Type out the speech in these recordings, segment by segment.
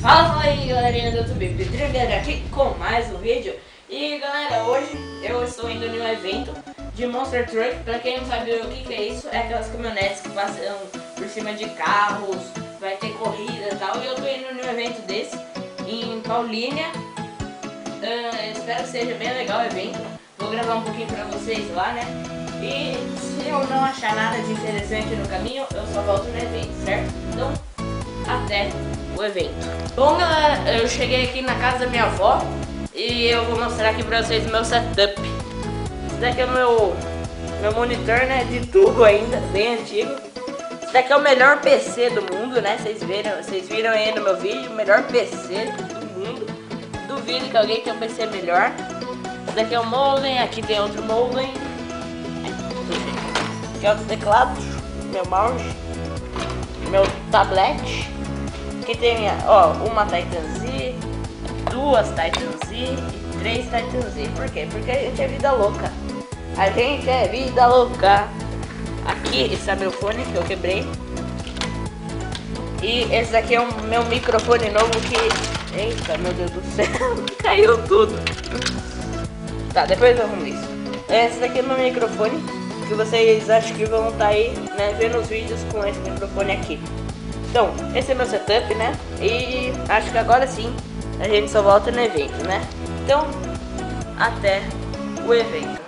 Fala aí galerinha do YouTube, Pedrinho aqui com mais um vídeo. E galera, hoje eu estou indo em um evento de Monster Truck. Pra quem não sabe o que é isso, é aquelas caminhonetes que passam por cima de carros, vai ter corrida e tal. E eu tô indo em um evento desse em Paulínia. Espero que seja bem legal o evento. Vou gravar um pouquinho pra vocês lá, né? E se eu não achar nada de interessante no caminho, eu só volto no evento, certo? Então, até o evento. Bom galera, eu cheguei aqui na casa da minha avó e eu vou mostrar aqui pra vocês o meu setup. Esse daqui é o meu monitor, né, de tubo ainda, bem antigo. Esse daqui é o melhor PC do mundo, né, vocês viram aí no meu vídeo, o melhor PC do mundo. Duvido que alguém tenha um PC melhor. Esse daqui é o modem, aqui tem outro modem. Aqui é o teclado, meu mouse, meu tablet. Aqui tem, ó, uma Titan Z, duas Titan Z e três Titan Z. Por quê? Porque a gente é vida louca. A gente é vida louca. Aqui está meu fone que eu quebrei. E esse daqui é o meu microfone novo que... Eita, meu Deus do céu, caiu tudo. Tá, depois eu arrumo isso. Esse daqui é meu microfone, que vocês acham que vão estar aí, né, vendo os vídeos com esse microfone aqui. Então, esse é meu setup, né? E acho que agora sim a gente só volta no evento, né? Então, até o evento.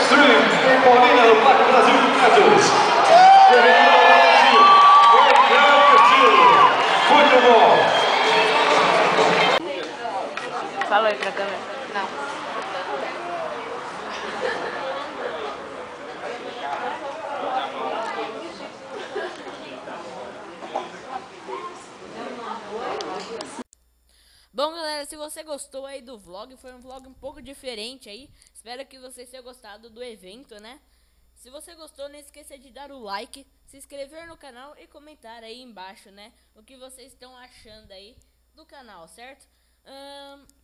Extreme em Paulínia, no Parque Brasil de Pesos. Terminando o Brasil, o grande estilo. Muito bom. Fala aí pra câmera. Não. Bom, galera, se você gostou aí do vlog, foi um vlog um pouco diferente aí. Espero que vocês tenham gostado do evento, né? Se você gostou, não esqueça de dar o like, se inscrever no canal e comentar aí embaixo, né? O que vocês estão achando aí do canal, certo?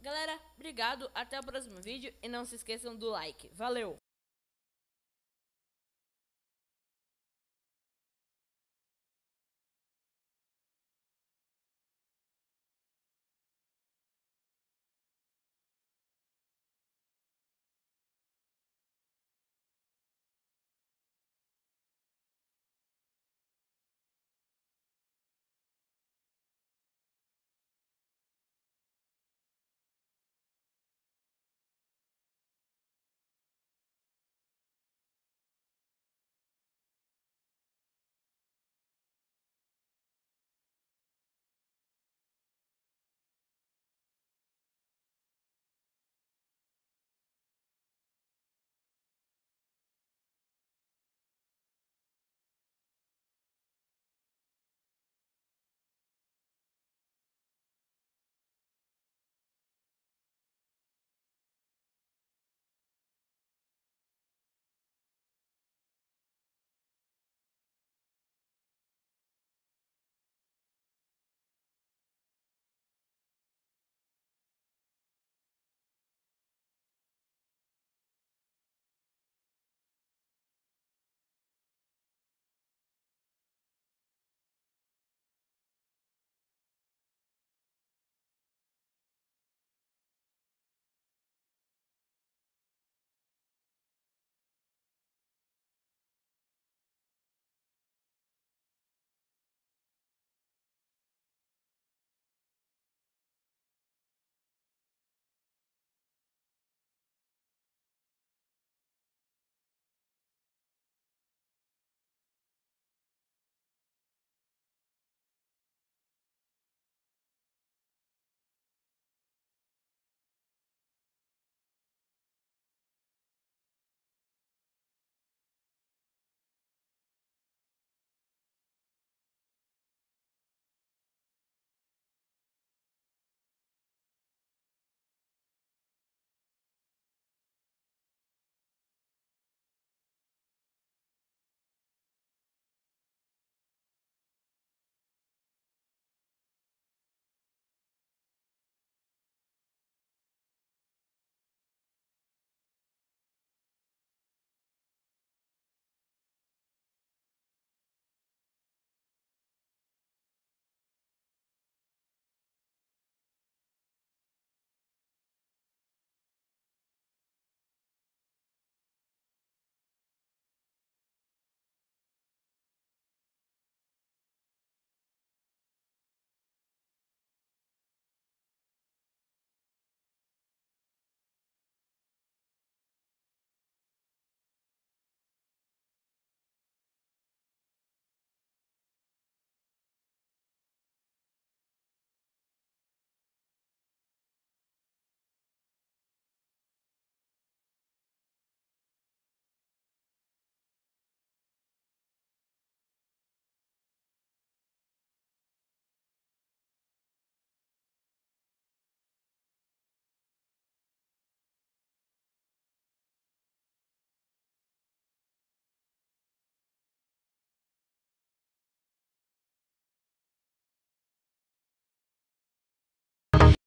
Galera, obrigado, até o próximo vídeo e não se esqueçam do like. Valeu!